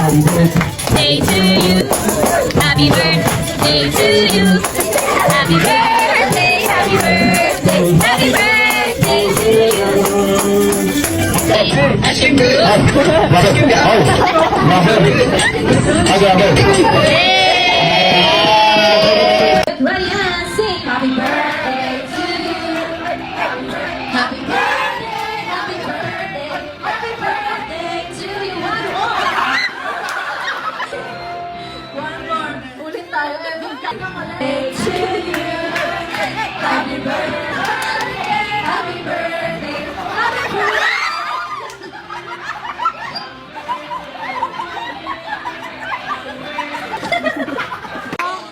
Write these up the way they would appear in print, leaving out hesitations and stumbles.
Happy birthday to you. Happy birthday to you. Happy birthday, happy birthday, happy birthday to you. Aşkım gülü. Aşkım ya. Ready and sing. Happy birthday to you. Happy birthday, happy birthday, happy birthday to you. One more. Ulit tayo. Birthday to you. Happy birthday, happy birthday, happy birthday.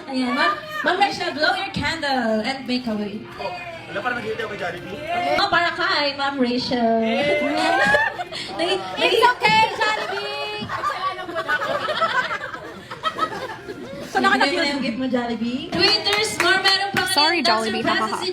Ayan, Ma'am Rachel, blow your candle and make a way. Wala parang nag-iitaw kay Jollibee. Oh, para kay Ma'am Rachel. It's okay, Jollibee! So, nakatapos na yung gift mo, Jollibee? Tweeters, more meron pang Sorry, Jollibee, hahaha.